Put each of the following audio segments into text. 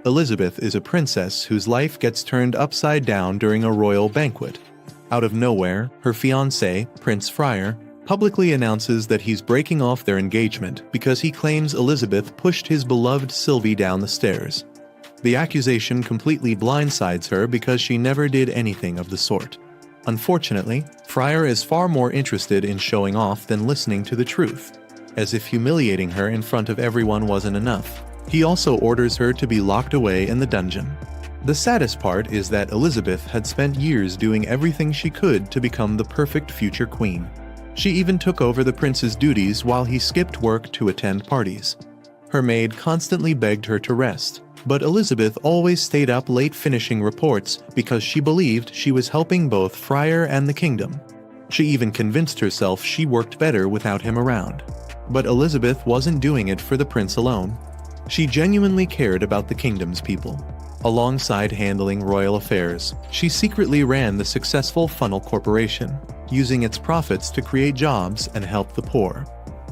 Elizabeth is a princess whose life gets turned upside down during a royal banquet. Out of nowhere, her fiancé, Prince Friar, publicly announces that he's breaking off their engagement because he claims Elizabeth pushed his beloved Sylvie down the stairs. The accusation completely blindsides her because she never did anything of the sort. Unfortunately, Friar is far more interested in showing off than listening to the truth. As if humiliating her in front of everyone wasn't enough, he also orders her to be locked away in the dungeon. The saddest part is that Elizabeth had spent years doing everything she could to become the perfect future queen. She even took over the prince's duties while he skipped work to attend parties. Her maid constantly begged her to rest, but Elizabeth always stayed up late finishing reports because she believed she was helping both Friar and the kingdom. She even convinced herself she worked better without him around. But Elizabeth wasn't doing it for the prince alone. She genuinely cared about the kingdom's people. Alongside handling royal affairs, she secretly ran the successful Funnel Corporation, using its profits to create jobs and help the poor.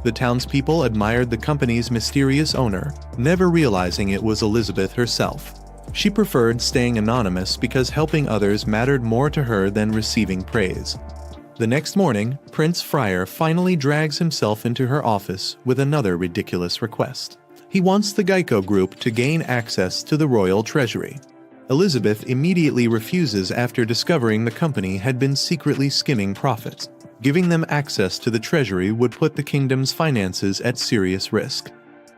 The townspeople admired the company's mysterious owner, never realizing it was Elizabeth herself. She preferred staying anonymous because helping others mattered more to her than receiving praise. The next morning, Prince Friar finally drags himself into her office with another ridiculous request. He wants the Geico Group to gain access to the royal treasury. Elizabeth immediately refuses after discovering the company had been secretly skimming profits. Giving them access to the treasury would put the kingdom's finances at serious risk.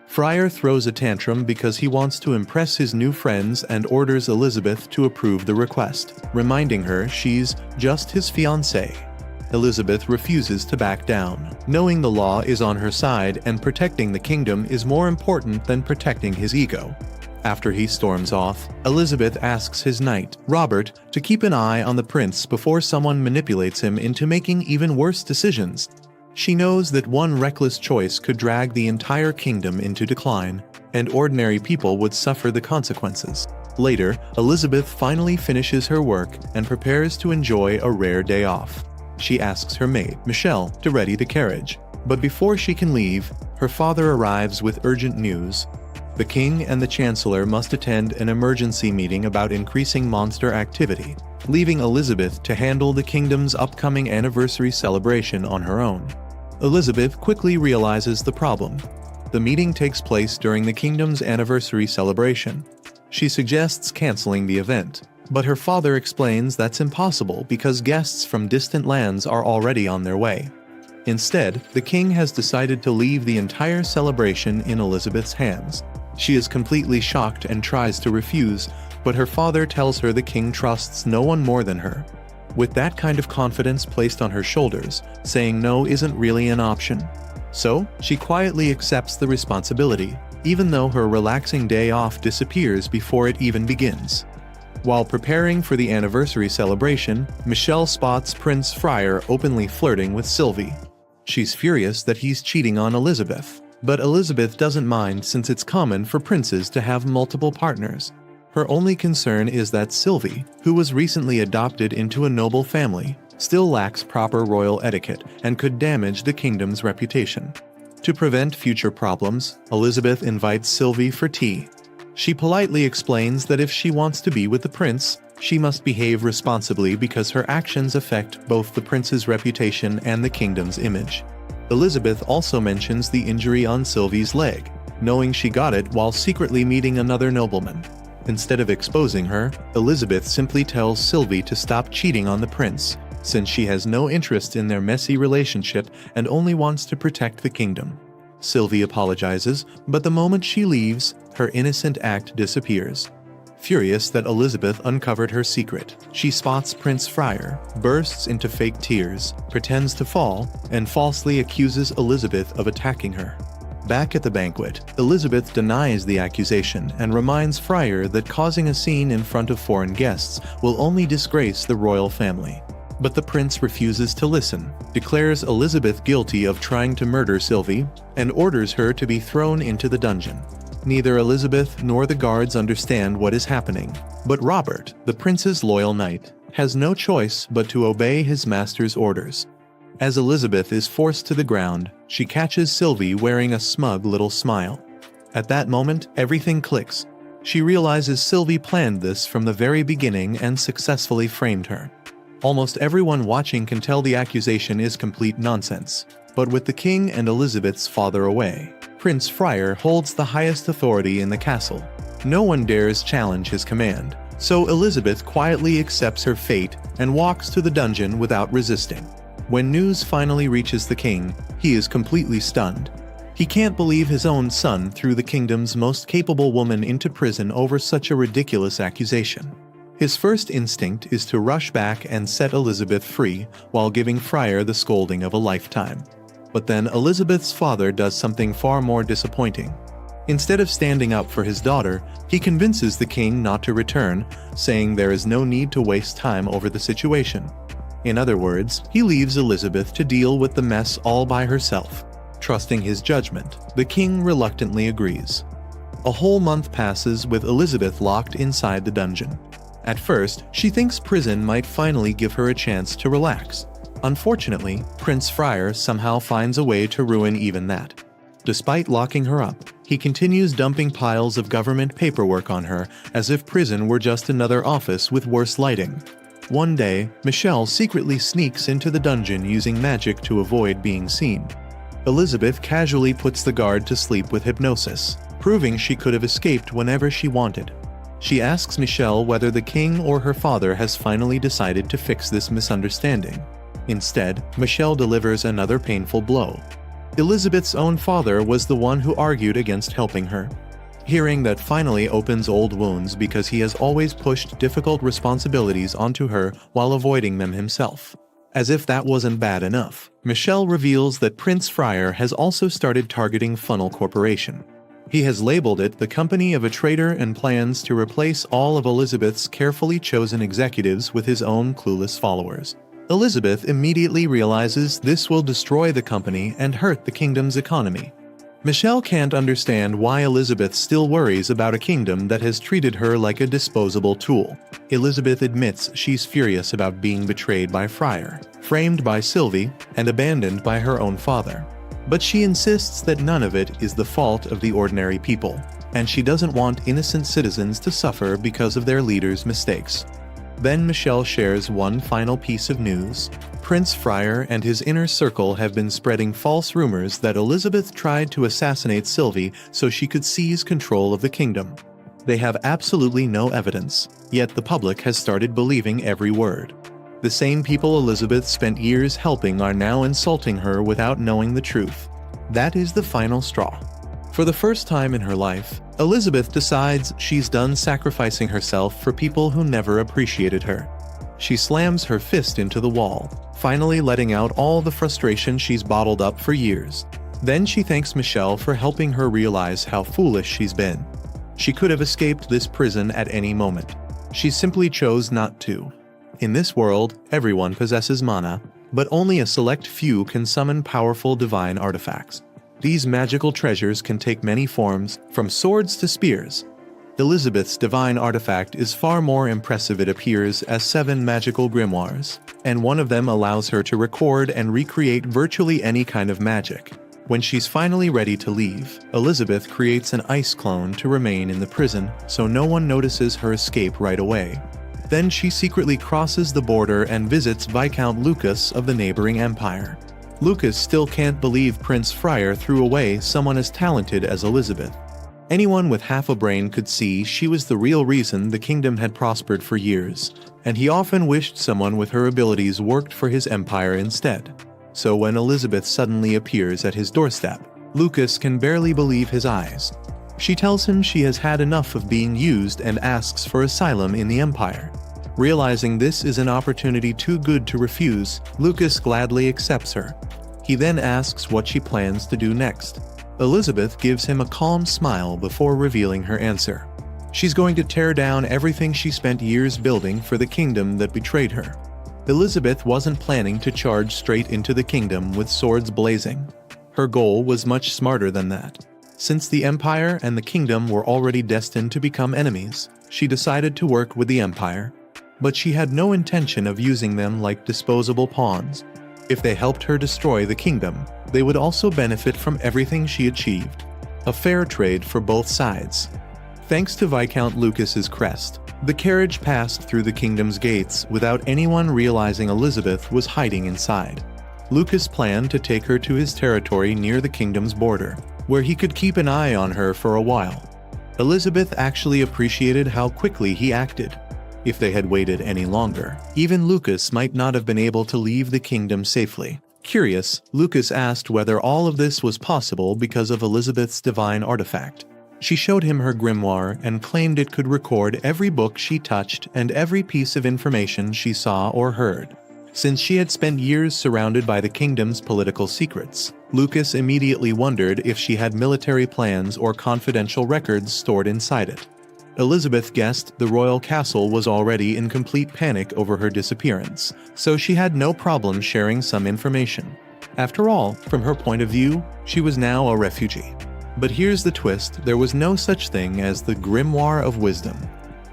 Friar throws a tantrum because he wants to impress his new friends and orders Elizabeth to approve the request, reminding her she's just his fiancée. Elizabeth refuses to back down, knowing the law is on her side and protecting the kingdom is more important than protecting his ego. After he storms off, Elizabeth asks his knight, Robert, to keep an eye on the prince before someone manipulates him into making even worse decisions. She knows that one reckless choice could drag the entire kingdom into decline, and ordinary people would suffer the consequences. Later, Elizabeth finally finishes her work and prepares to enjoy a rare day off. She asks her maid, Michelle, to ready the carriage. But before she can leave, her father arrives with urgent news. The king and the chancellor must attend an emergency meeting about increasing monster activity, leaving Elizabeth to handle the kingdom's upcoming anniversary celebration on her own. Elizabeth quickly realizes the problem. The meeting takes place during the kingdom's anniversary celebration. She suggests canceling the event, but her father explains that's impossible because guests from distant lands are already on their way. Instead, the king has decided to leave the entire celebration in Elizabeth's hands. She is completely shocked and tries to refuse, but her father tells her the king trusts no one more than her. With that kind of confidence placed on her shoulders, saying no isn't really an option. So, she quietly accepts the responsibility, even though her relaxing day off disappears before it even begins. While preparing for the anniversary celebration, Michelle spots Prince Friar openly flirting with Sylvie. She's furious that he's cheating on Elizabeth, but Elizabeth doesn't mind since it's common for princes to have multiple partners. Her only concern is that Sylvie, who was recently adopted into a noble family, still lacks proper royal etiquette and could damage the kingdom's reputation. To prevent future problems, Elizabeth invites Sylvie for tea. She politely explains that if she wants to be with the prince, she must behave responsibly because her actions affect both the prince's reputation and the kingdom's image. Elizabeth also mentions the injury on Sylvie's leg, knowing she got it while secretly meeting another nobleman. Instead of exposing her, Elizabeth simply tells Sylvie to stop cheating on the prince, since she has no interest in their messy relationship and only wants to protect the kingdom. Sylvie apologizes, but the moment she leaves, her innocent act disappears. Furious that Elizabeth uncovered her secret, she spots Prince Friar, bursts into fake tears, pretends to fall, and falsely accuses Elizabeth of attacking her. Back at the banquet, Elizabeth denies the accusation and reminds Friar that causing a scene in front of foreign guests will only disgrace the royal family. But the prince refuses to listen, declares Elizabeth guilty of trying to murder Sylvie, and orders her to be thrown into the dungeon. Neither Elizabeth nor the guards understand what is happening, but Robert, the prince's loyal knight, has no choice but to obey his master's orders. As Elizabeth is forced to the ground, she catches Sylvie wearing a smug little smile. At that moment, everything clicks. She realizes Sylvie planned this from the very beginning and successfully framed her. Almost everyone watching can tell the accusation is complete nonsense. But with the king and Elizabeth's father away, Prince Friar holds the highest authority in the castle. No one dares challenge his command, so Elizabeth quietly accepts her fate and walks to the dungeon without resisting. When news finally reaches the king, he is completely stunned. He can't believe his own son threw the kingdom's most capable woman into prison over such a ridiculous accusation. His first instinct is to rush back and set Elizabeth free while giving Friar the scolding of a lifetime. But then Elizabeth's father does something far more disappointing. Instead of standing up for his daughter, he convinces the king not to return, saying there is no need to waste time over the situation. In other words, he leaves Elizabeth to deal with the mess all by herself. Trusting his judgment, the king reluctantly agrees. A whole month passes with Elizabeth locked inside the dungeon. At first, she thinks prison might finally give her a chance to relax. Unfortunately, Prince Friar somehow finds a way to ruin even that. Despite locking her up, he continues dumping piles of government paperwork on her as if prison were just another office with worse lighting. One day, Michelle secretly sneaks into the dungeon using magic to avoid being seen. Elizabeth casually puts the guard to sleep with hypnosis, proving she could have escaped whenever she wanted. She asks Michelle whether the king or her father has finally decided to fix this misunderstanding. Instead, Michelle delivers another painful blow. Elizabeth's own father was the one who argued against helping her. Hearing that finally opens old wounds because he has always pushed difficult responsibilities onto her while avoiding them himself. As if that wasn't bad enough, Michelle reveals that Prince Friar has also started targeting Funnel Corporation. He has labeled it the company of a traitor and plans to replace all of Elizabeth's carefully chosen executives with his own clueless followers. Elizabeth immediately realizes this will destroy the company and hurt the kingdom's economy. Michelle can't understand why Elizabeth still worries about a kingdom that has treated her like a disposable tool. Elizabeth admits she's furious about being betrayed by Friar, framed by Sylvie, and abandoned by her own father. But she insists that none of it is the fault of the ordinary people, and she doesn't want innocent citizens to suffer because of their leaders' mistakes. Then Michelle shares one final piece of news. Prince Friar and his inner circle have been spreading false rumors that Elizabeth tried to assassinate Sylvie so she could seize control of the kingdom. They have absolutely no evidence, yet the public has started believing every word. The same people Elizabeth spent years helping are now insulting her without knowing the truth. That is the final straw. For the first time in her life, Elizabeth decides she's done sacrificing herself for people who never appreciated her. She slams her fist into the wall, finally letting out all the frustration she's bottled up for years. Then she thanks Michelle for helping her realize how foolish she's been. She could have escaped this prison at any moment. She simply chose not to. In this world, everyone possesses mana, but only a select few can summon powerful divine artifacts. These magical treasures can take many forms, from swords to spears. Elizabeth's divine artifact is far more impressive. It appears as 7 magical grimoires, and one of them allows her to record and recreate virtually any kind of magic. When she's finally ready to leave, Elizabeth creates an ice clone to remain in the prison so no one notices her escape right away. Then she secretly crosses the border and visits Viscount Lucas of the neighboring empire. Lucas still can't believe Prince Friar threw away someone as talented as Elizabeth. Anyone with half a brain could see she was the real reason the kingdom had prospered for years, and he often wished someone with her abilities worked for his empire instead. So when Elizabeth suddenly appears at his doorstep, Lucas can barely believe his eyes. She tells him she has had enough of being used and asks for asylum in the empire. Realizing this is an opportunity too good to refuse, Lucas gladly accepts her. He then asks what she plans to do next. Elizabeth gives him a calm smile before revealing her answer. She's going to tear down everything she spent years building for the kingdom that betrayed her. Elizabeth wasn't planning to charge straight into the kingdom with swords blazing. Her goal was much smarter than that. Since the empire and the kingdom were already destined to become enemies, she decided to work with the empire. But she had no intention of using them like disposable pawns. If they helped her destroy the kingdom, they would also benefit from everything she achieved. A fair trade for both sides. Thanks to Viscount Lucas's crest, the carriage passed through the kingdom's gates without anyone realizing Elizabeth was hiding inside. Lucas planned to take her to his territory near the kingdom's border, where he could keep an eye on her for a while. Elizabeth actually appreciated how quickly he acted. If they had waited any longer, even Lucas might not have been able to leave the kingdom safely. Curious, Lucas asked whether all of this was possible because of Elizabeth's divine artifact. She showed him her grimoire and claimed it could record every book she touched and every piece of information she saw or heard. Since she had spent years surrounded by the kingdom's political secrets, Lucas immediately wondered if she had military plans or confidential records stored inside it. Elizabeth guessed the royal castle was already in complete panic over her disappearance, so she had no problem sharing some information. After all, from her point of view, she was now a refugee. But here's the twist: there was no such thing as the Grimoire of Wisdom.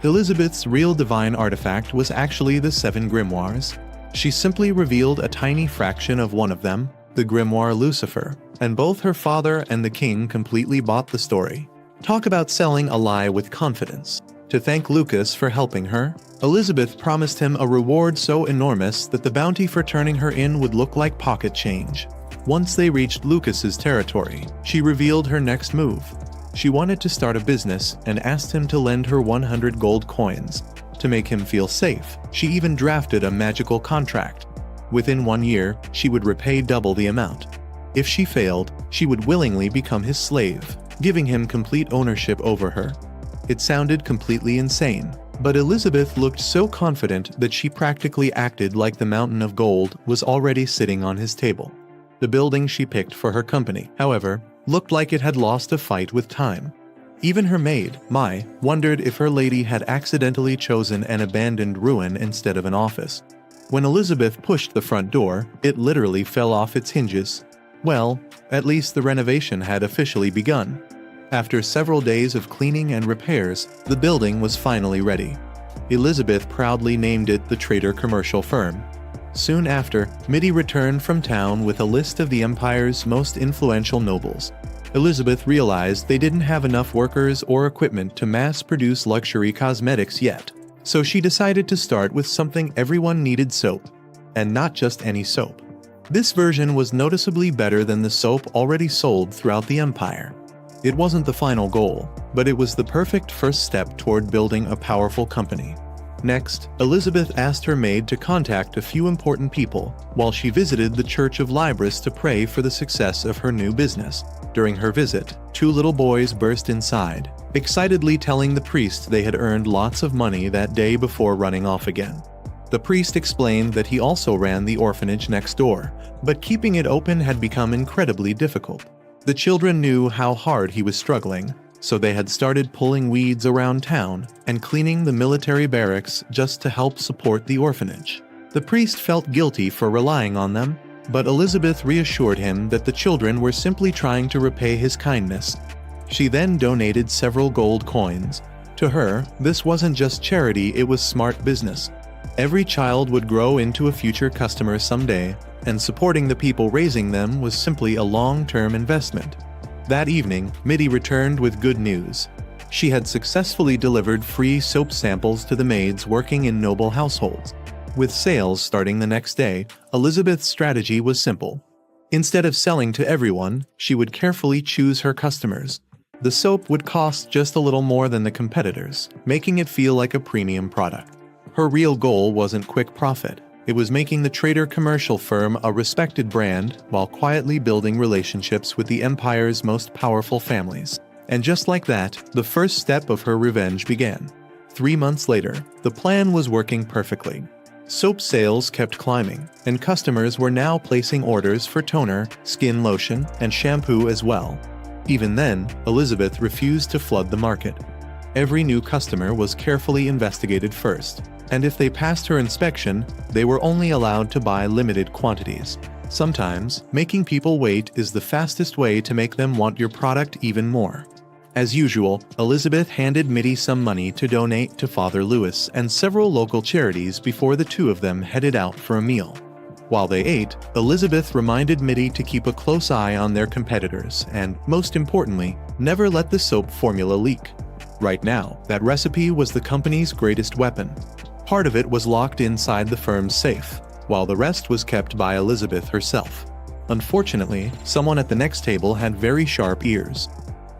Elizabeth's real divine artifact was actually the 7 grimoires. She simply revealed a tiny fraction of one of them, the grimoire Lucifer, and both her father and the king completely bought the story. Talk about selling a lie with confidence. To thank Lucas for helping her, Elizabeth promised him a reward so enormous that the bounty for turning her in would look like pocket change. Once they reached Lucas's territory, she revealed her next move. She wanted to start a business and asked him to lend her 100 gold coins. To make him feel safe, she even drafted a magical contract. Within 1 year, she would repay double the amount. If she failed, she would willingly become his slave, giving him complete ownership over her. It sounded completely insane, but Elizabeth looked so confident that she practically acted like the mountain of gold was already sitting on his table. The building she picked for her company, however, looked like it had lost a fight with time. Even her maid, Mai, wondered if her lady had accidentally chosen an abandoned ruin instead of an office. When Elizabeth pushed the front door, it literally fell off its hinges. Well, at least the renovation had officially begun. After several days of cleaning and repairs, the building was finally ready. Elizabeth proudly named it the Trader Commercial Firm. Soon after, Mitty returned from town with a list of the empire's most influential nobles. Elizabeth realized they didn't have enough workers or equipment to mass-produce luxury cosmetics yet, so she decided to start with something everyone needed: soap. And not just any soap. This version was noticeably better than the soap already sold throughout the empire. It wasn't the final goal, but it was the perfect first step toward building a powerful company. Next, Elizabeth asked her maid to contact a few important people while she visited the Church of Libris to pray for the success of her new business. During her visit, 2 little boys burst inside, excitedly telling the priest they had earned lots of money that day before running off again. The priest explained that he also ran the orphanage next door, but keeping it open had become incredibly difficult. The children knew how hard he was struggling, so they had started pulling weeds around town and cleaning the military barracks just to help support the orphanage. The priest felt guilty for relying on them, but Elizabeth reassured him that the children were simply trying to repay his kindness. She then donated several gold coins. To her, this wasn't just charity, it was smart business. Every child would grow into a future customer someday, and supporting the people raising them was simply a long-term investment. That evening, Mitty returned with good news. She had successfully delivered free soap samples to the maids working in noble households. With sales starting the next day, Elizabeth's strategy was simple. Instead of selling to everyone, she would carefully choose her customers. The soap would cost just a little more than the competitors, making it feel like a premium product. Her real goal wasn't quick profit. It was making the Trader Commercial Firm a respected brand while quietly building relationships with the empire's most powerful families. And just like that, the first step of her revenge began. 3 months later, the plan was working perfectly. Soap sales kept climbing, and customers were now placing orders for toner, skin lotion, and shampoo as well. Even then, Elizabeth refused to flood the market. Every new customer was carefully investigated first, and if they passed her inspection, they were only allowed to buy limited quantities. Sometimes, making people wait is the fastest way to make them want your product even more. As usual, Elizabeth handed Mitty some money to donate to Father Louis and several local charities before the two of them headed out for a meal. While they ate, Elizabeth reminded Mitty to keep a close eye on their competitors and, most importantly, never let the soap formula leak. Right now, that recipe was the company's greatest weapon. Part of it was locked inside the firm's safe, while the rest was kept by Elizabeth herself. Unfortunately, someone at the next table had very sharp ears.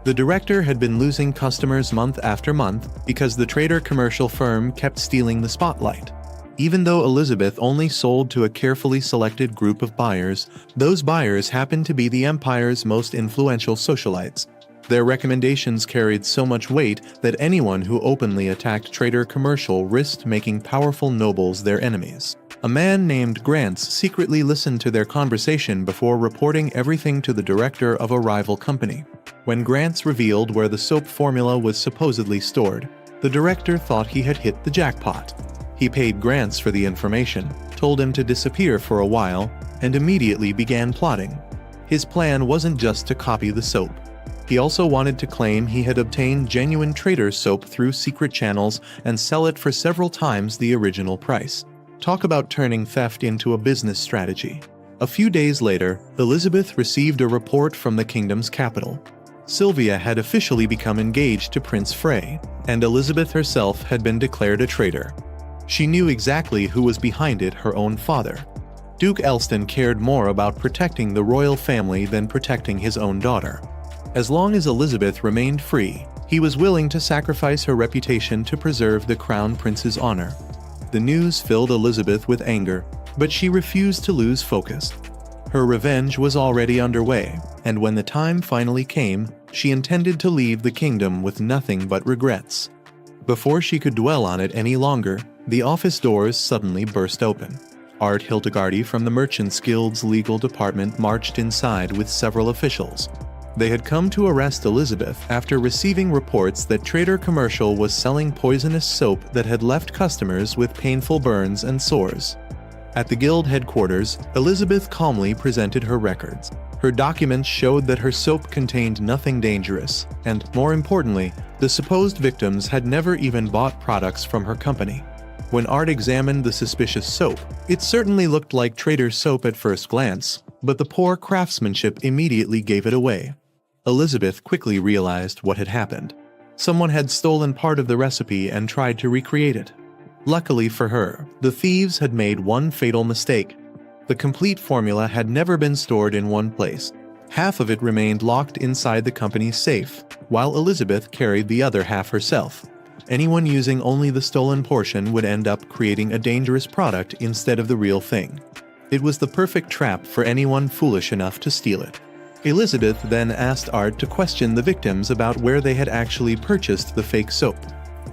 The director had been losing customers month after month because the trader commercial firm kept stealing the spotlight. Even though Elizabeth only sold to a carefully selected group of buyers, those buyers happened to be the empire's most influential socialites. Their recommendations carried so much weight that anyone who openly attacked Trader Commercial risked making powerful nobles their enemies. A man named Grants secretly listened to their conversation before reporting everything to the director of a rival company. When Grants revealed where the soap formula was supposedly stored, the director thought he had hit the jackpot. He paid Grants for the information, told him to disappear for a while, and immediately began plotting. His plan wasn't just to copy the soap. He also wanted to claim he had obtained genuine trader's soap through secret channels and sell it for several times the original price. Talk about turning theft into a business strategy. A few days later, Elizabeth received a report from the kingdom's capital. Sylvia had officially become engaged to Prince Frey, and Elizabeth herself had been declared a traitor. She knew exactly who was behind it: her own father. Duke Leiston cared more about protecting the royal family than protecting his own daughter. As long as Elizabeth remained free, he was willing to sacrifice her reputation to preserve the crown prince's honor. The news filled Elizabeth with anger, but she refused to lose focus. Her revenge was already underway, and when the time finally came, she intended to leave the kingdom with nothing but regrets. Before she could dwell on it any longer, the office doors suddenly burst open. Art Hildegarde from the Merchants Guild's legal department marched inside with several officials. They had come to arrest Elizabeth after receiving reports that Trader Commercial was selling poisonous soap that had left customers with painful burns and sores. At the guild headquarters, Elizabeth calmly presented her records. Her documents showed that her soap contained nothing dangerous, and more importantly, the supposed victims had never even bought products from her company. When Art examined the suspicious soap, it certainly looked like Trader's soap at first glance, but the poor craftsmanship immediately gave it away. Elizabeth quickly realized what had happened. Someone had stolen part of the recipe and tried to recreate it. Luckily for her, the thieves had made one fatal mistake. The complete formula had never been stored in one place. Half of it remained locked inside the company's safe, while Elizabeth carried the other half herself. Anyone using only the stolen portion would end up creating a dangerous product instead of the real thing. It was the perfect trap for anyone foolish enough to steal it. Elizabeth then asked Art to question the victims about where they had actually purchased the fake soap.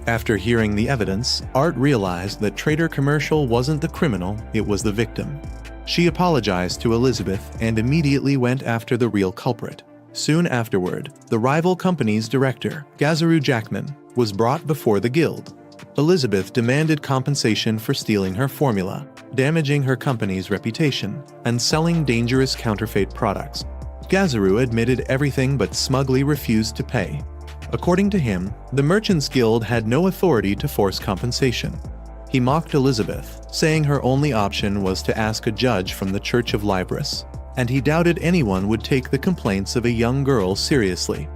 After hearing the evidence, Art realized that Trader Commercial wasn't the criminal, it was the victim. She apologized to Elizabeth and immediately went after the real culprit. Soon afterward, the rival company's director, Gazaru Jackman, was brought before the guild. Elizabeth demanded compensation for stealing her formula, damaging her company's reputation, and selling dangerous counterfeit products. Gazaru admitted everything but smugly refused to pay. According to him, the Merchants Guild had no authority to force compensation. He mocked Elizabeth, saying her only option was to ask a judge from the Church of Libris, and he doubted anyone would take the complaints of a young girl seriously.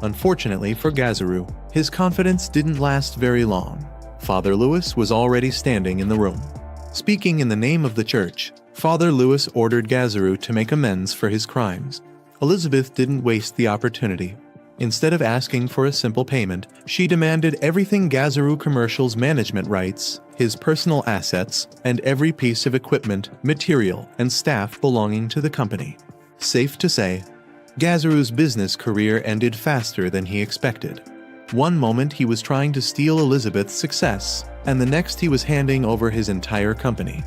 Unfortunately for Gazaru, his confidence didn't last very long. Father Louis was already standing in the room. Speaking in the name of the church, Father Louis ordered Gazaru to make amends for his crimes. Elizabeth didn't waste the opportunity. Instead of asking for a simple payment, she demanded everything Gazaru Commercial's management rights, his personal assets, and every piece of equipment, material, and staff belonging to the company. Safe to say, Gazaru's business career ended faster than he expected. One moment he was trying to steal Elizabeth's success, and the next he was handing over his entire company.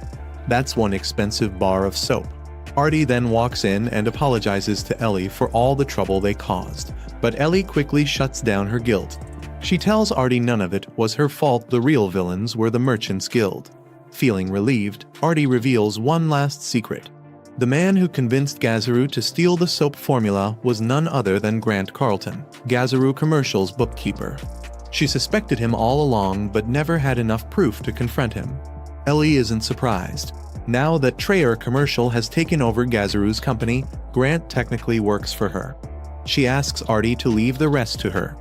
That's one expensive bar of soap. Artie then walks in and apologizes to Ellie for all the trouble they caused, but Ellie quickly shuts down her guilt. She tells Artie none of it was her fault, the real villains were the Merchants Guild. Feeling relieved, Artie reveals one last secret. The man who convinced Gazaru to steal the soap formula was none other than Grant Carlton, Gazaru Commercial's bookkeeper. She suspected him all along but never had enough proof to confront him. Ellie isn't surprised. Now that Trader Commercial has taken over Gazaru's company, Grant technically works for her. She asks Artie to leave the rest to her.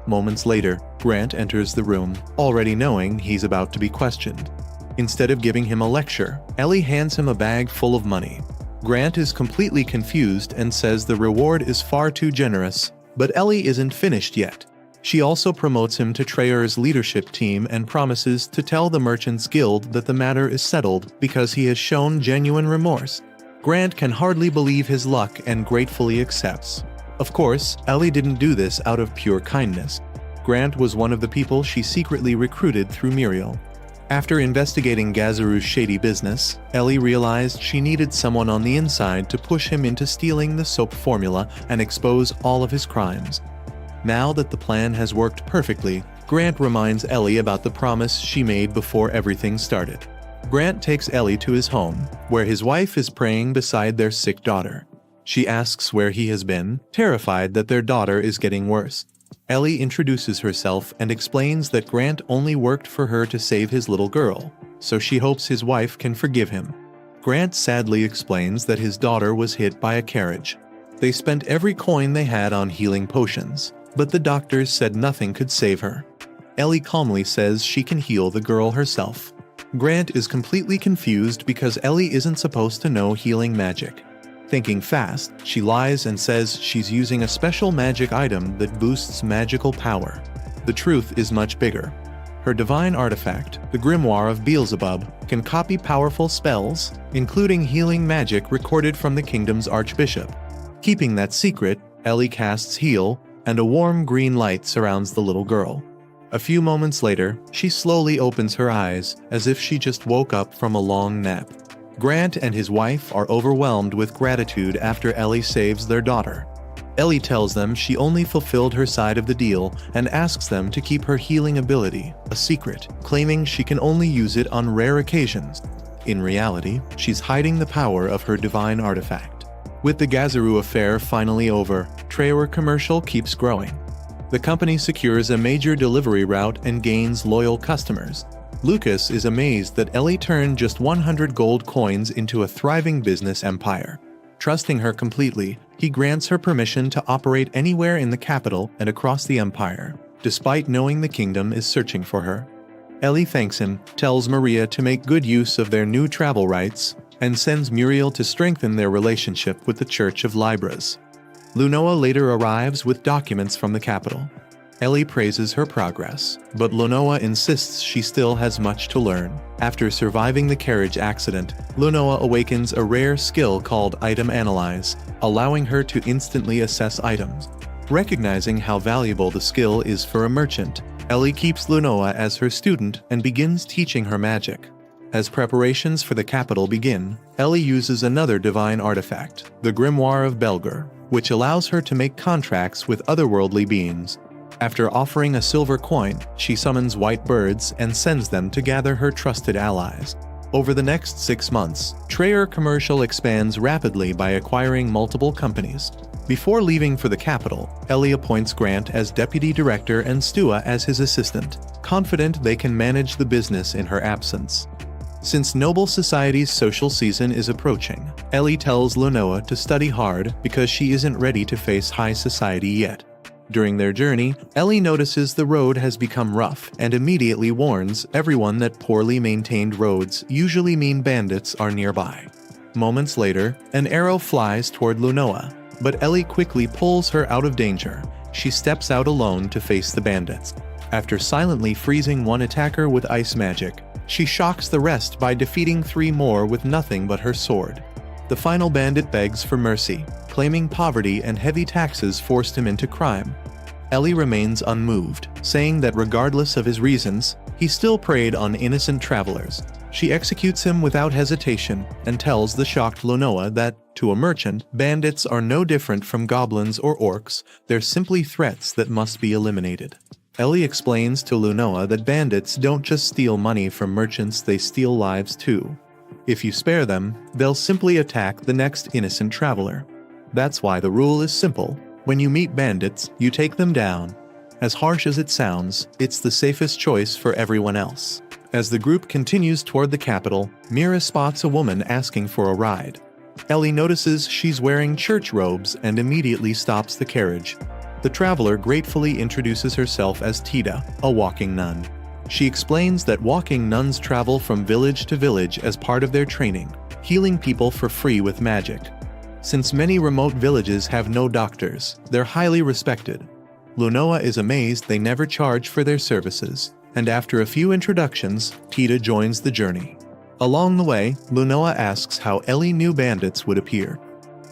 Moments later, Grant enters the room, already knowing he's about to be questioned. Instead of giving him a lecture, Ellie hands him a bag full of money. Grant is completely confused and says the reward is far too generous, but Ellie isn't finished yet. She also promotes him to Treyer's leadership team and promises to tell the Merchants Guild that the matter is settled because he has shown genuine remorse. Grant can hardly believe his luck and gratefully accepts. Of course, Ellie didn't do this out of pure kindness. Grant was one of the people she secretly recruited through Muriel. After investigating Gazaru's shady business, Ellie realized she needed someone on the inside to push him into stealing the soap formula and expose all of his crimes. Now that the plan has worked perfectly, Grant reminds Ellie about the promise she made before everything started. Grant takes Ellie to his home, where his wife is praying beside their sick daughter. She asks where he has been, terrified that their daughter is getting worse. Ellie introduces herself and explains that Grant only worked for her to save his little girl, so she hopes his wife can forgive him. Grant sadly explains that his daughter was hit by a carriage. They spent every coin they had on healing potions, but the doctors said nothing could save her. Ellie calmly says she can heal the girl herself. Grant is completely confused because Ellie isn't supposed to know healing magic. Thinking fast, she lies and says she's using a special magic item that boosts magical power. The truth is much bigger. Her divine artifact, the grimoire of Beelzebub, can copy powerful spells, including healing magic recorded from the kingdom's archbishop. Keeping that secret, Ellie casts Heal, and a warm green light surrounds the little girl. A few moments later, she slowly opens her eyes, as if she just woke up from a long nap. Grant and his wife are overwhelmed with gratitude after Ellie saves their daughter. Ellie tells them she only fulfilled her side of the deal and asks them to keep her healing ability a secret, claiming she can only use it on rare occasions. In reality, she's hiding the power of her divine artifact. With the Gazaru affair finally over, Treyer Commercial keeps growing. The company secures a major delivery route and gains loyal customers. Lucas is amazed that Ellie turned just 100 gold coins into a thriving business empire. Trusting her completely, he grants her permission to operate anywhere in the capital and across the empire, despite knowing the kingdom is searching for her. Ellie thanks him, tells Maria to make good use of their new travel rights, and sends Muriel to strengthen their relationship with the Church of Libras. Lunoa later arrives with documents from the capital. Ellie praises her progress, but Lunoa insists she still has much to learn. After surviving the carriage accident, Lunoa awakens a rare skill called Item Analyze, allowing her to instantly assess items. Recognizing how valuable the skill is for a merchant, Ellie keeps Lunoa as her student and begins teaching her magic. As preparations for the capital begin, Ellie uses another divine artifact, the Grimoire of Belger, which allows her to make contracts with otherworldly beings. After offering a silver coin, she summons white birds and sends them to gather her trusted allies. Over the next 6 months, Treyer Commercial expands rapidly by acquiring multiple companies. Before leaving for the capital, Ellie appoints Grant as deputy director and Stua as his assistant, confident they can manage the business in her absence. Since Noble Society's social season is approaching, Ellie tells Lunoa to study hard because she isn't ready to face high society yet. During their journey, Ellie notices the road has become rough and immediately warns everyone that poorly maintained roads usually mean bandits are nearby. Moments later, an arrow flies toward Lunoa, but Ellie quickly pulls her out of danger. She steps out alone to face the bandits. After silently freezing one attacker with ice magic, she shocks the rest by defeating 3 more with nothing but her sword. The final bandit begs for mercy, claiming poverty and heavy taxes forced him into crime. Ellie remains unmoved, saying that regardless of his reasons, he still preyed on innocent travelers. She executes him without hesitation and tells the shocked Lunoa that, to a merchant, bandits are no different from goblins or orcs, they're simply threats that must be eliminated. Ellie explains to Lunoa that bandits don't just steal money from merchants, they steal lives too. If you spare them, they'll simply attack the next innocent traveler. That's why the rule is simple. When you meet bandits, you take them down. As harsh as it sounds, it's the safest choice for everyone else. As the group continues toward the capital, Mira spots a woman asking for a ride. Ellie notices she's wearing church robes and immediately stops the carriage. The traveler gratefully introduces herself as Tita, a walking nun. She explains that walking nuns travel from village to village as part of their training, healing people for free with magic. Since many remote villages have no doctors, they're highly respected. Lunoa is amazed they never charge for their services, and after a few introductions, Tita joins the journey. Along the way, Lunoa asks how Ellie knew bandits would appear.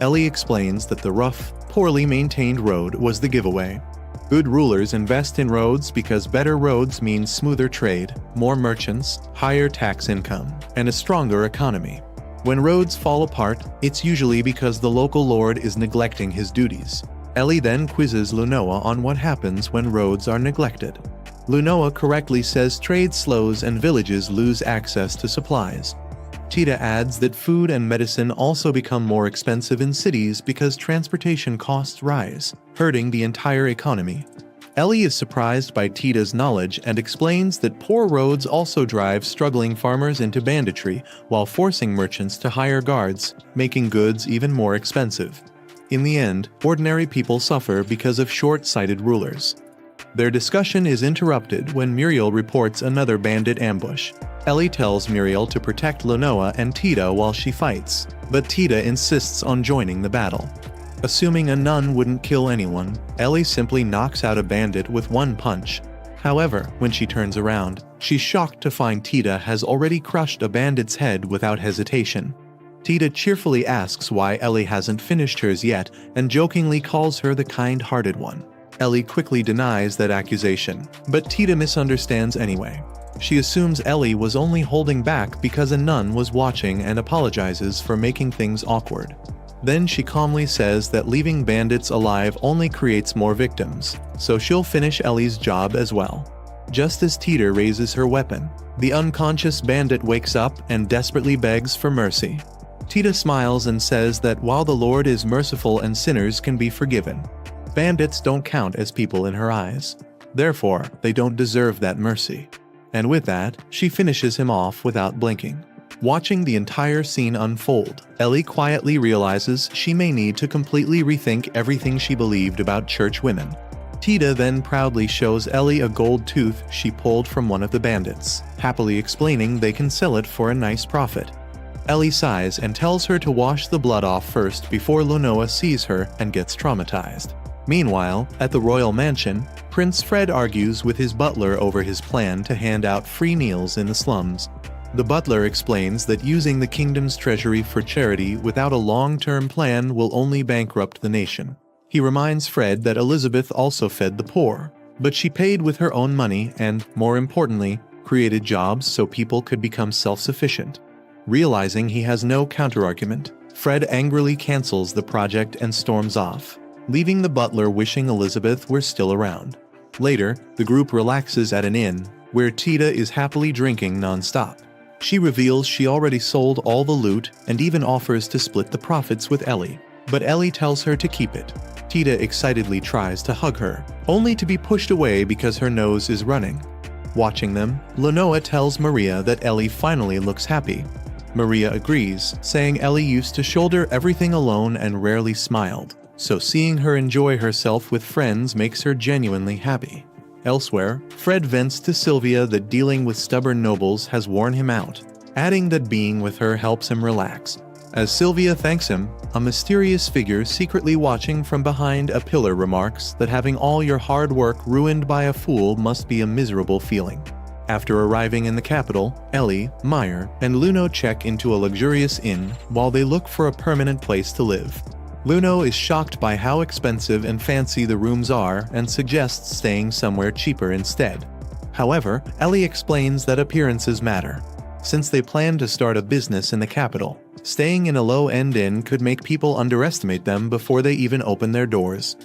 Ellie explains that the rough, poorly maintained road was the giveaway. Good rulers invest in roads because better roads mean smoother trade, more merchants, higher tax income, and a stronger economy. When roads fall apart, it's usually because the local lord is neglecting his duties. Ellie then quizzes Lunoa on what happens when roads are neglected. Lunoa correctly says trade slows and villages lose access to supplies. Tita adds that food and medicine also become more expensive in cities because transportation costs rise, hurting the entire economy. Ellie is surprised by Tita's knowledge and explains that poor roads also drive struggling farmers into banditry while forcing merchants to hire guards, making goods even more expensive. In the end, ordinary people suffer because of short-sighted rulers. Their discussion is interrupted when Muriel reports another bandit ambush. Ellie tells Muriel to protect Lunoa and Tita while she fights, but Tita insists on joining the battle. Assuming a nun wouldn't kill anyone, Ellie simply knocks out a bandit with one punch. However, when she turns around, she's shocked to find Tita has already crushed a bandit's head without hesitation. Tita cheerfully asks why Ellie hasn't finished hers yet and jokingly calls her the kind-hearted one. Ellie quickly denies that accusation, but Tita misunderstands anyway. She assumes Ellie was only holding back because a nun was watching and apologizes for making things awkward. Then she calmly says that leaving bandits alive only creates more victims, so she'll finish Ellie's job as well. Just as Tita raises her weapon, the unconscious bandit wakes up and desperately begs for mercy. Tita smiles and says that while the Lord is merciful and sinners can be forgiven, bandits don't count as people in her eyes. Therefore, they don't deserve that mercy. And with that, she finishes him off without blinking. Watching the entire scene unfold, Ellie quietly realizes she may need to completely rethink everything she believed about church women. Tita then proudly shows Ellie a gold tooth she pulled from one of the bandits, happily explaining they can sell it for a nice profit. Ellie sighs and tells her to wash the blood off first before Lunoa sees her and gets traumatized. Meanwhile, at the royal mansion, Prince Fred argues with his butler over his plan to hand out free meals in the slums. The butler explains that using the kingdom's treasury for charity without a long-term plan will only bankrupt the nation. He reminds Fred that Elizabeth also fed the poor, but she paid with her own money and, more importantly, created jobs so people could become self-sufficient. Realizing he has no counterargument, Fred angrily cancels the project and storms off, leaving the butler wishing Elizabeth were still around. Later, the group relaxes at an inn, where Tita is happily drinking non-stop. She reveals she already sold all the loot and even offers to split the profits with Ellie, but Ellie tells her to keep it. Tita excitedly tries to hug her, only to be pushed away because her nose is running. Watching them, Lunoa tells Maria that Ellie finally looks happy. Maria agrees, saying Ellie used to shoulder everything alone and rarely smiled, so seeing her enjoy herself with friends makes her genuinely happy. Elsewhere, Fred vents to Sylvia that dealing with stubborn nobles has worn him out, adding that being with her helps him relax. As Sylvia thanks him, a mysterious figure secretly watching from behind a pillar remarks that having all your hard work ruined by a fool must be a miserable feeling. After arriving in the capital, Ellie, Meyer, and Luno check into a luxurious inn while they look for a permanent place to live. Luno is shocked by how expensive and fancy the rooms are and suggests staying somewhere cheaper instead. However, Ellie explains that appearances matter. Since they plan to start a business in the capital, staying in a low-end inn could make people underestimate them before they even open their doors.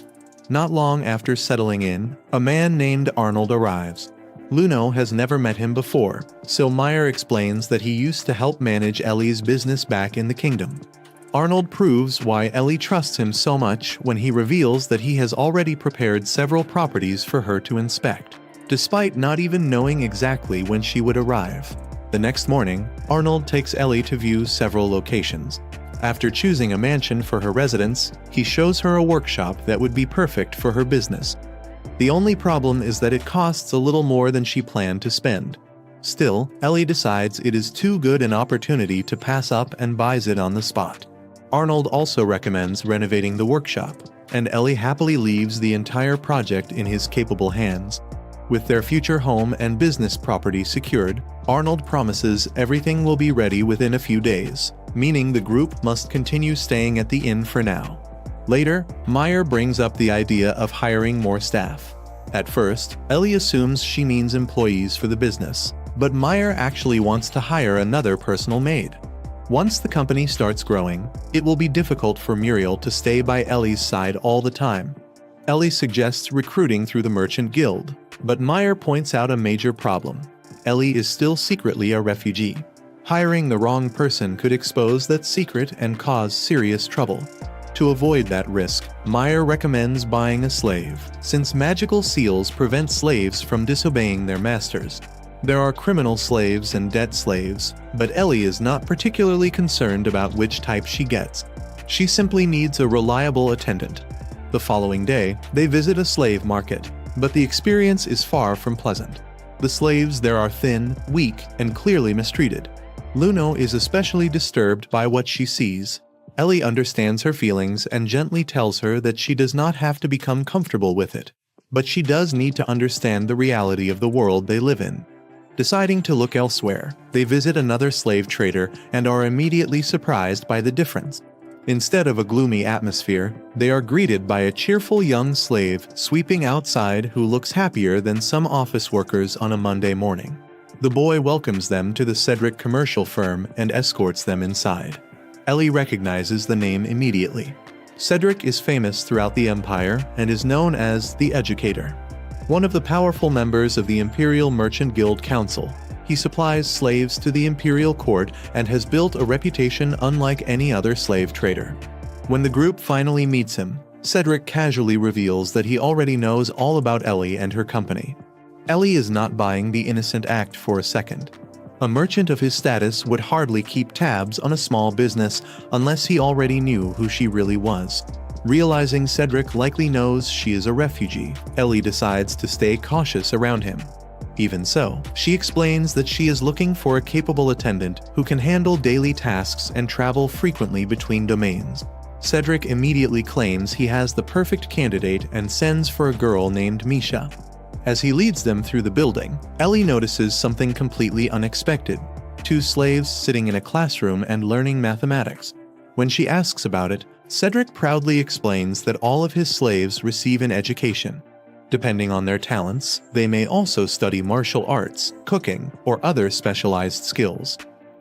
Not long after settling in, a man named Arnold arrives. Luno has never met him before, so Meyer explains that he used to help manage Ellie's business back in the kingdom. Arnold proves why Ellie trusts him so much when he reveals that he has already prepared several properties for her to inspect, despite not even knowing exactly when she would arrive. The next morning, Arnold takes Ellie to view several locations. After choosing a mansion for her residence, he shows her a workshop that would be perfect for her business. The only problem is that it costs a little more than she planned to spend. Still, Ellie decides it is too good an opportunity to pass up and buys it on the spot. Arnold also recommends renovating the workshop, and Ellie happily leaves the entire project in his capable hands. With their future home and business property secured, Arnold promises everything will be ready within a few days, meaning the group must continue staying at the inn for now. Later, Meyer brings up the idea of hiring more staff. At first, Ellie assumes she means employees for the business, but Meyer actually wants to hire another personal maid. Once the company starts growing, it will be difficult for Muriel to stay by Ellie's side all the time. Ellie suggests recruiting through the Merchant Guild, but Meyer points out a major problem. Ellie is still secretly a refugee. Hiring the wrong person could expose that secret and cause serious trouble. To avoid that risk, Meyer recommends buying a slave, since magical seals prevent slaves from disobeying their masters. There are criminal slaves and debt slaves, but Ellie is not particularly concerned about which type she gets. She simply needs a reliable attendant. The following day, they visit a slave market, but the experience is far from pleasant. The slaves there are thin, weak, and clearly mistreated. Luno is especially disturbed by what she sees. Ellie understands her feelings and gently tells her that she does not have to become comfortable with it, but she does need to understand the reality of the world they live in. Deciding to look elsewhere, they visit another slave trader and are immediately surprised by the difference. Instead of a gloomy atmosphere, they are greeted by a cheerful young slave sweeping outside who looks happier than some office workers on a Monday morning. The boy welcomes them to the Cedric commercial firm and escorts them inside. Ellie recognizes the name immediately. Cedric is famous throughout the Empire and is known as the Educator. One of the powerful members of the Imperial Merchant Guild Council, he supplies slaves to the Imperial Court and has built a reputation unlike any other slave trader. When the group finally meets him, Cedric casually reveals that he already knows all about Ellie and her company. Ellie is not buying the innocent act for a second. A merchant of his status would hardly keep tabs on a small business unless he already knew who she really was. Realizing Cedric likely knows she is a refugee, Ellie decides to stay cautious around him. Even so, she explains that she is looking for a capable attendant who can handle daily tasks and travel frequently between domains. Cedric immediately claims he has the perfect candidate and sends for a girl named Misha. As he leads them through the building, Ellie notices something completely unexpected: two slaves sitting in a classroom and learning mathematics. When she asks about it, Cedric proudly explains that all of his slaves receive an education. Depending on their talents, they may also study martial arts, cooking, or other specialized skills.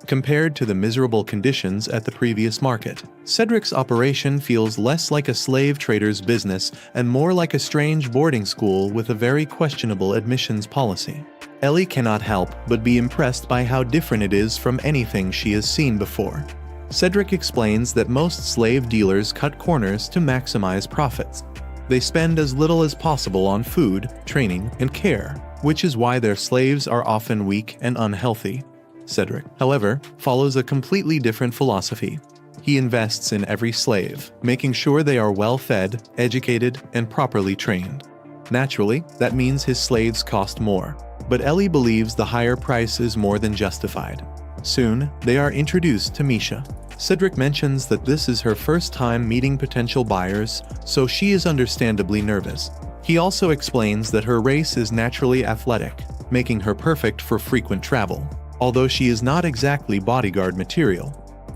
Compared to the miserable conditions at the previous market, Cedric's operation feels less like a slave trader's business and more like a strange boarding school with a very questionable admissions policy. Ellie cannot help but be impressed by how different it is from anything she has seen before. Cedric explains that most slave dealers cut corners to maximize profits. They spend as little as possible on food, training, and care, which is why their slaves are often weak and unhealthy. Cedric, however, follows a completely different philosophy. He invests in every slave, making sure they are well fed, educated, and properly trained. Naturally, that means his slaves cost more, but Ellie believes the higher price is more than justified. Soon, they are introduced to Misha. Cedric mentions that this is her first time meeting potential buyers, so she is understandably nervous. He also explains that her race is naturally athletic, making her perfect for frequent travel, although she is not exactly bodyguard material.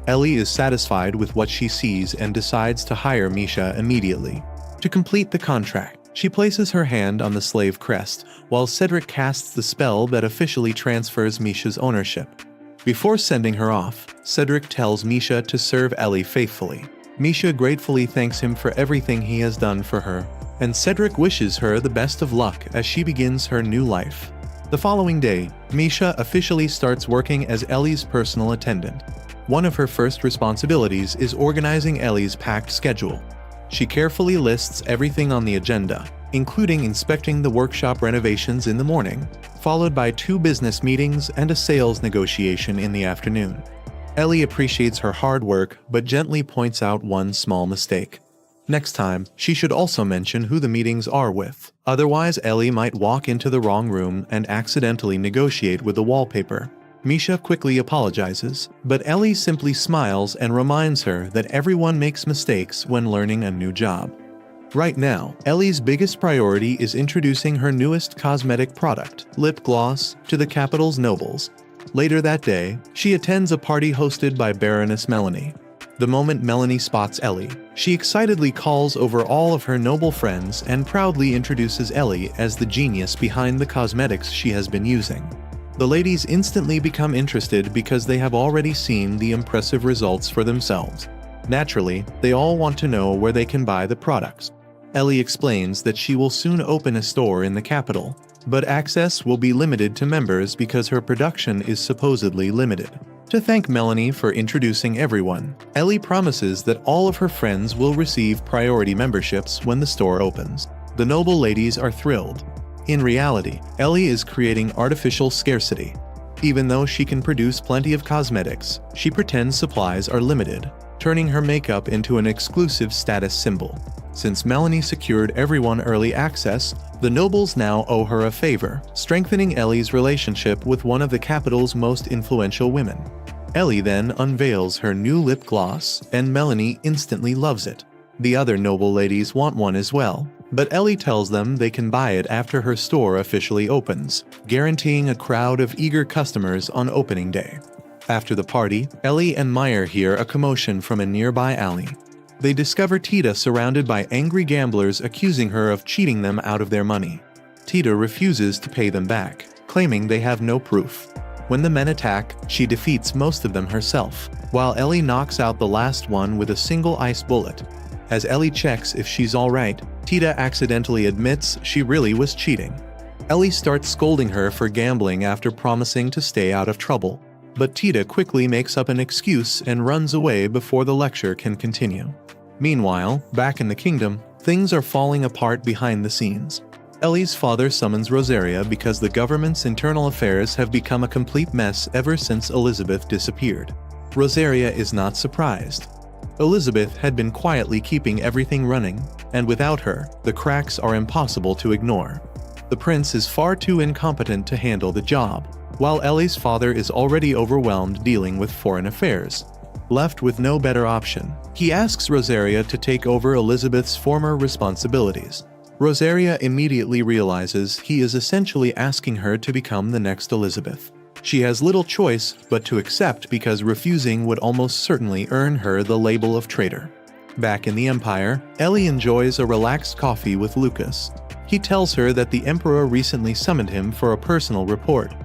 Ellie is satisfied with what she sees and decides to hire Misha immediately. To complete the contract, she places her hand on the slave crest, while Cedric casts the spell that officially transfers Misha's ownership. Before sending her off, Cedric tells Misha to serve Ellie faithfully. Misha gratefully thanks him for everything he has done for her, and Cedric wishes her the best of luck as she begins her new life. The following day, Misha officially starts working as Ellie's personal attendant. One of her first responsibilities is organizing Ellie's packed schedule. She carefully lists everything on the agenda, including inspecting the workshop renovations in the morning, followed by 2 business meetings and a sales negotiation in the afternoon. Ellie appreciates her hard work but gently points out one small mistake. Next time, she should also mention who the meetings are with. Otherwise, Ellie might walk into the wrong room and accidentally negotiate with the wallpaper. Misha quickly apologizes, but Ellie simply smiles and reminds her that everyone makes mistakes when learning a new job. Right now, Ellie's biggest priority is introducing her newest cosmetic product, lip gloss, to the capital's nobles. Later that day, she attends a party hosted by Baroness Melanie. The moment Melanie spots Ellie, she excitedly calls over all of her noble friends and proudly introduces Ellie as the genius behind the cosmetics she has been using. The ladies instantly become interested because they have already seen the impressive results for themselves. Naturally, they all want to know where they can buy the products. Ellie explains that she will soon open a store in the capital, but access will be limited to members because her production is supposedly limited. To thank Melanie for introducing everyone, Ellie promises that all of her friends will receive priority memberships when the store opens. The noble ladies are thrilled. In reality, Ellie is creating artificial scarcity. Even though she can produce plenty of cosmetics, she pretends supplies are limited, turning her makeup into an exclusive status symbol. Since Melanie secured everyone early access, the nobles now owe her a favor, strengthening Ellie's relationship with one of the capital's most influential women. Ellie then unveils her new lip gloss, and Melanie instantly loves it. The other noble ladies want one as well, but Ellie tells them they can buy it after her store officially opens, guaranteeing a crowd of eager customers on opening day. After the party, Ellie and Meyer hear a commotion from a nearby alley. They discover Tita surrounded by angry gamblers accusing her of cheating them out of their money. Tita refuses to pay them back, claiming they have no proof. When the men attack, she defeats most of them herself, while Ellie knocks out the last one with a single ice bullet. As Ellie checks if she's alright, Tita accidentally admits she really was cheating. Ellie starts scolding her for gambling after promising to stay out of trouble, but Tita quickly makes up an excuse and runs away before the lecture can continue. Meanwhile, back in the kingdom, things are falling apart behind the scenes. Ellie's father summons Rosaria because the government's internal affairs have become a complete mess ever since Elizabeth disappeared. Rosaria is not surprised. Elizabeth had been quietly keeping everything running, and without her, the cracks are impossible to ignore. The prince is far too incompetent to handle the job, while Ellie's father is already overwhelmed dealing with foreign affairs. Left with no better option, he asks Rosaria to take over Elizabeth's former responsibilities. Rosaria immediately realizes he is essentially asking her to become the next Elizabeth. She has little choice but to accept because refusing would almost certainly earn her the label of traitor. Back in the Empire, Ellie enjoys a relaxed coffee with Lucas. He tells her that the Emperor recently summoned him for a personal report.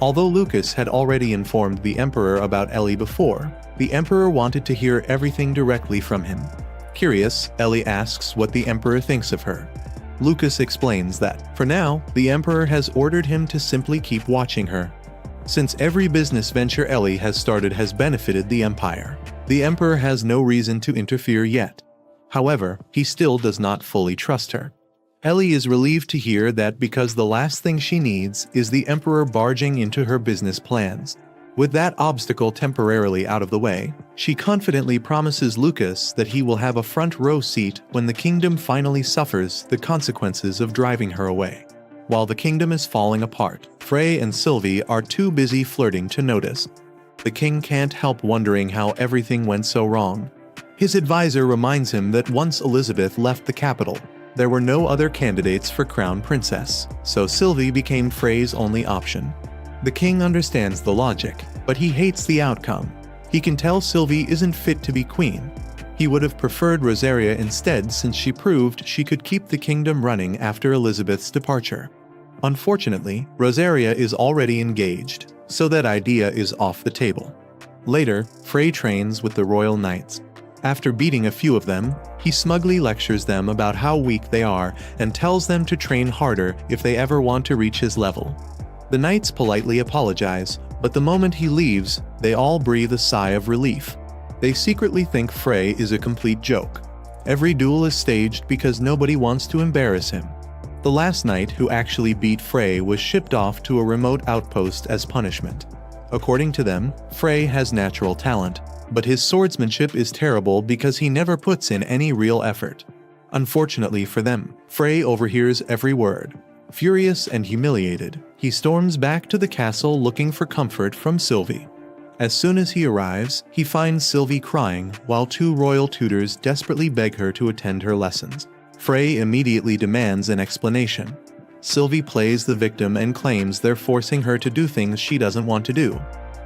Although Lucas had already informed the Emperor about Ellie before, the Emperor wanted to hear everything directly from him. Curious, Ellie asks what the Emperor thinks of her. Lucas explains that, for now, the Emperor has ordered him to simply keep watching her. Since every business venture Ellie has started has benefited the Empire, the Emperor has no reason to interfere yet. However, he still does not fully trust her. Ellie is relieved to hear that because the last thing she needs is the Emperor barging into her business plans. With that obstacle temporarily out of the way, she confidently promises Lucas that he will have a front row seat when the kingdom finally suffers the consequences of driving her away. While the kingdom is falling apart, Frey and Sylvie are too busy flirting to notice. The king can't help wondering how everything went so wrong. His advisor reminds him that once Elizabeth left the capital, there were no other candidates for crown princess, so Sylvie became Frey's only option. The king understands the logic, but he hates the outcome. He can tell Sylvie isn't fit to be queen. He would have preferred Rosaria instead since she proved she could keep the kingdom running after Elizabeth's departure. Unfortunately, Rosaria is already engaged, so that idea is off the table. Later, Frey trains with the royal knights. After beating a few of them, he smugly lectures them about how weak they are and tells them to train harder if they ever want to reach his level. The knights politely apologize, but the moment he leaves, they all breathe a sigh of relief. They secretly think Frey is a complete joke. Every duel is staged because nobody wants to embarrass him. The last knight who actually beat Frey was shipped off to a remote outpost as punishment. According to them, Frey has natural talent, but his swordsmanship is terrible because he never puts in any real effort. Unfortunately for them, Frey overhears every word. Furious and humiliated, he storms back to the castle looking for comfort from Sylvie. As soon as he arrives, he finds Sylvie crying while two royal tutors desperately beg her to attend her lessons. Frey immediately demands an explanation. Sylvie plays the victim and claims they're forcing her to do things she doesn't want to do.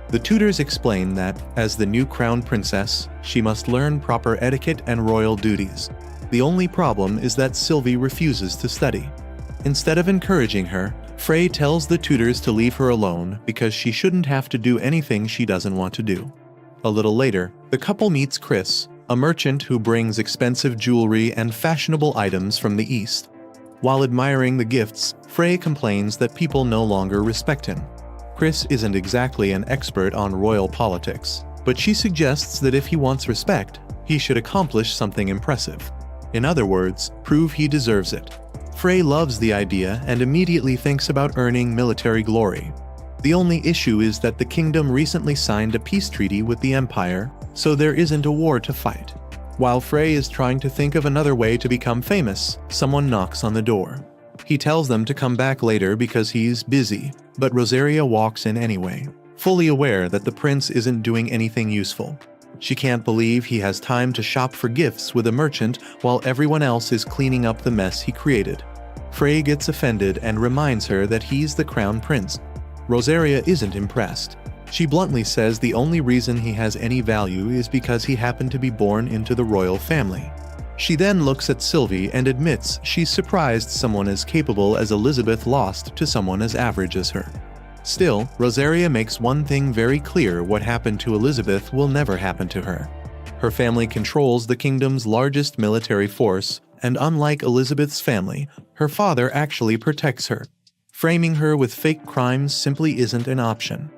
The tutors explain that, as the new crown princess, she must learn proper etiquette and royal duties. The only problem is that Sylvie refuses to study. Instead of encouraging her, Frey tells the tutors to leave her alone because she shouldn't have to do anything she doesn't want to do. A little later, the couple meets Chris, a merchant who brings expensive jewelry and fashionable items from the East. While admiring the gifts, Frey complains that people no longer respect him. Chris isn't exactly an expert on royal politics, but she suggests that if he wants respect, he should accomplish something impressive. In other words, prove he deserves it. Frey loves the idea and immediately thinks about earning military glory. The only issue is that the kingdom recently signed a peace treaty with the Empire, so there isn't a war to fight. While Frey is trying to think of another way to become famous, someone knocks on the door. He tells them to come back later because he's busy, but Rosaria walks in anyway, fully aware that the prince isn't doing anything useful. She can't believe he has time to shop for gifts with a merchant while everyone else is cleaning up the mess he created. Frey gets offended and reminds her that he's the crown prince. Rosaria isn't impressed. She bluntly says the only reason he has any value is because he happened to be born into the royal family. She then looks at Sylvie and admits she's surprised someone as capable as Elizabeth lost to someone as average as her. Still, Rosaria makes one thing very clear: what happened to Elizabeth will never happen to her. Her family controls the kingdom's largest military force, and unlike Elizabeth's family, her father actually protects her. Framing her with fake crimes simply isn't an option.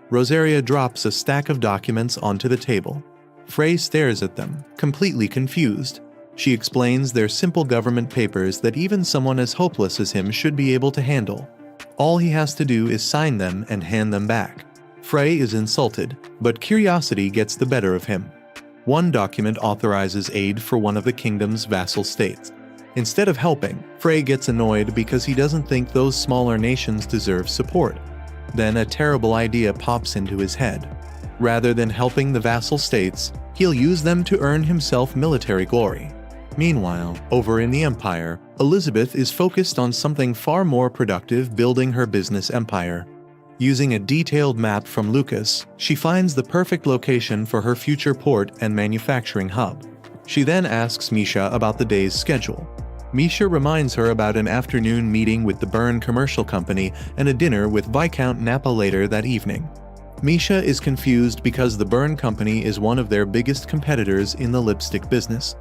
Rosaria drops a stack of documents onto the table. Frey stares at them, completely confused. She explains they're simple government papers that even someone as hopeless as him should be able to handle. All he has to do is sign them and hand them back. Frey is insulted, but curiosity gets the better of him. One document authorizes aid for one of the kingdom's vassal states. Instead of helping, Frey gets annoyed because he doesn't think those smaller nations deserve support. Then a terrible idea pops into his head. Rather than helping the vassal states, he'll use them to earn himself military glory. Meanwhile, over in the Empire, Elizabeth is focused on something far more productive: building her business empire. Using a detailed map from Lucas, she finds the perfect location for her future port and manufacturing hub. She then asks Misha about the day's schedule. Misha reminds her about an afternoon meeting with the Byrne Commercial Company and a dinner with Viscount Napa later that evening. Misha is confused because the Byrne Company is one of their biggest competitors in the lipstick business.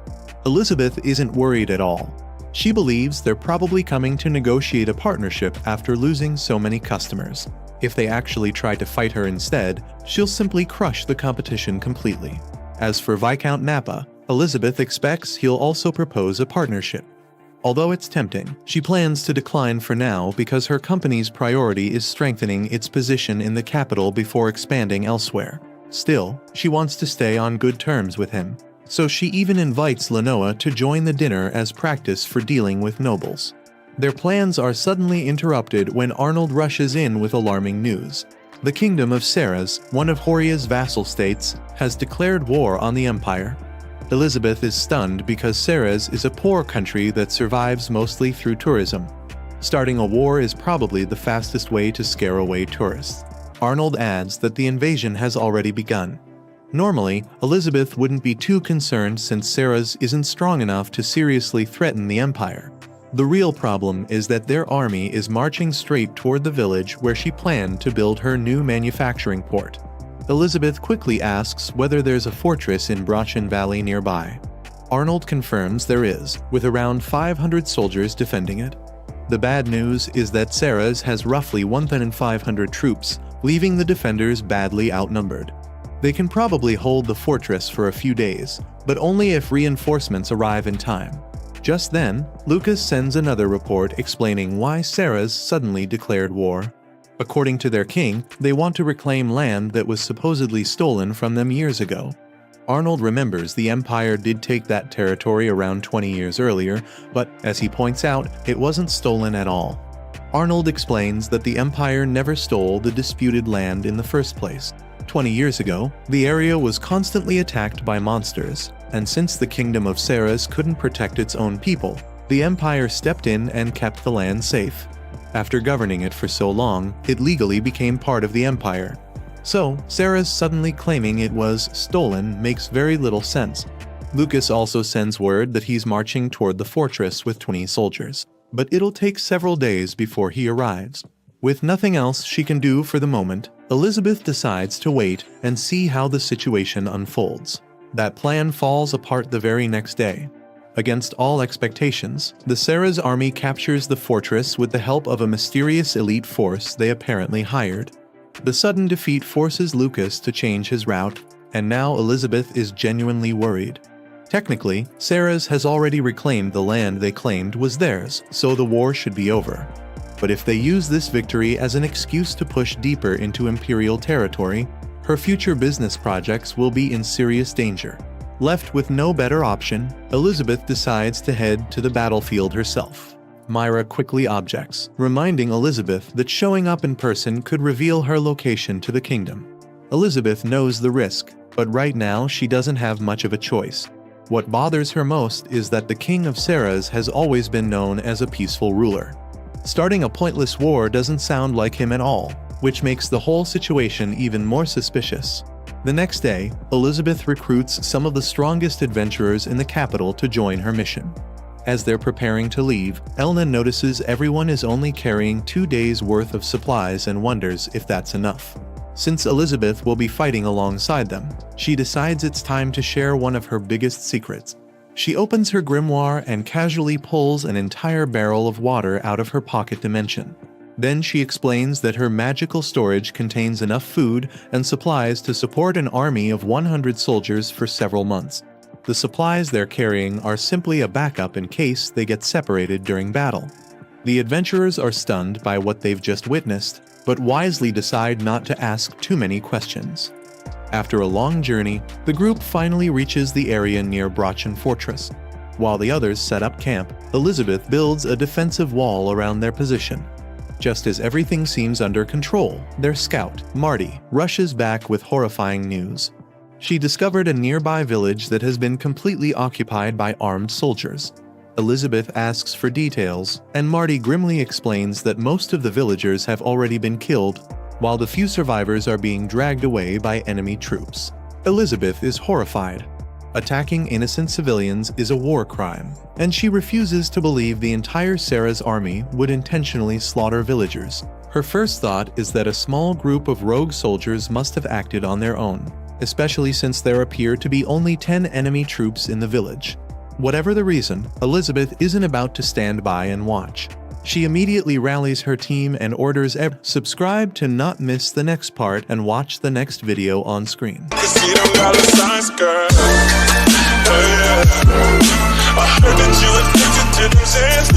Elizabeth isn't worried at all. She believes they're probably coming to negotiate a partnership after losing so many customers. If they actually try to fight her instead, she'll simply crush the competition completely. As for Viscount Napa, Elizabeth expects he'll also propose a partnership. Although it's tempting, she plans to decline for now because her company's priority is strengthening its position in the capital before expanding elsewhere. Still, she wants to stay on good terms with him, so she even invites Lenoa to join the dinner as practice for dealing with nobles. Their plans are suddenly interrupted when Arnold rushes in with alarming news. The kingdom of Serres, one of Horia's vassal states, has declared war on the Empire. Elizabeth is stunned because Serres is a poor country that survives mostly through tourism. Starting a war is probably the fastest way to scare away tourists. Arnold adds that the invasion has already begun. Normally, Elizabeth wouldn't be too concerned since Serres isn't strong enough to seriously threaten the Empire. The real problem is that their army is marching straight toward the village where she planned to build her new manufacturing port. Elizabeth quickly asks whether there's a fortress in Brachin Valley nearby. Arnold confirms there is, with around 500 soldiers defending it. The bad news is that Serres has roughly 1,500 troops, leaving the defenders badly outnumbered. They can probably hold the fortress for a few days, but only if reinforcements arrive in time. Just then, Lucas sends another report explaining why Serres suddenly declared war. According to their king, they want to reclaim land that was supposedly stolen from them years ago. Arnold remembers the Empire did take that territory around 20 years earlier, but, as he points out, it wasn't stolen at all. Arnold explains that the Empire never stole the disputed land in the first place. 20 years ago, the area was constantly attacked by monsters, and since the Kingdom of Ceres couldn't protect its own people, the Empire stepped in and kept the land safe. After governing it for so long, it legally became part of the Empire. So, Ceres suddenly claiming it was stolen makes very little sense. Lucas also sends word that he's marching toward the fortress with 20 soldiers, but it'll take several days before he arrives. With nothing else she can do for the moment, Elizabeth decides to wait and see how the situation unfolds. That plan falls apart the very next day. Against all expectations, the Ceres army captures the fortress with the help of a mysterious elite force they apparently hired. The sudden defeat forces Lucas to change his route, and now Elizabeth is genuinely worried. Technically, Ceres has already reclaimed the land they claimed was theirs, so the war should be over. But if they use this victory as an excuse to push deeper into Imperial territory, her future business projects will be in serious danger. Left with no better option, Elizabeth decides to head to the battlefield herself. Myra quickly objects, reminding Elizabeth that showing up in person could reveal her location to the kingdom. Elizabeth knows the risk, but right now she doesn't have much of a choice. What bothers her most is that the King of Ceres has always been known as a peaceful ruler. Starting a pointless war doesn't sound like him at all, which makes the whole situation even more suspicious. The next day, Elizabeth recruits some of the strongest adventurers in the capital to join her mission. As they're preparing to leave, Elna notices everyone is only carrying 2 days' worth of supplies and wonders if that's enough. Since Elizabeth will be fighting alongside them, she decides it's time to share one of her biggest secrets. She opens her grimoire and casually pulls an entire barrel of water out of her pocket dimension. Then she explains that her magical storage contains enough food and supplies to support an army of 100 soldiers for several months. The supplies they're carrying are simply a backup in case they get separated during battle. The adventurers are stunned by what they've just witnessed, but wisely decide not to ask too many questions. After a long journey, the group finally reaches the area near Brochan Fortress. While the others set up camp, Elizabeth builds a defensive wall around their position. Just as everything seems under control, their scout, Marty, rushes back with horrifying news. She discovered a nearby village that has been completely occupied by armed soldiers. Elizabeth asks for details, and Marty grimly explains that most of the villagers have already been killed, while the few survivors are being dragged away by enemy troops. Elizabeth is horrified. Attacking innocent civilians is a war crime, and she refuses to believe the entire Ceres army would intentionally slaughter villagers. Her first thought is that a small group of rogue soldiers must have acted on their own, especially since there appear to be only 10 enemy troops in the village. Whatever the reason, Elizabeth isn't about to stand by and watch. She immediately rallies her team and orders subscribe to not miss the next part and watch the next video on screen. I heard that you addicted to them sands.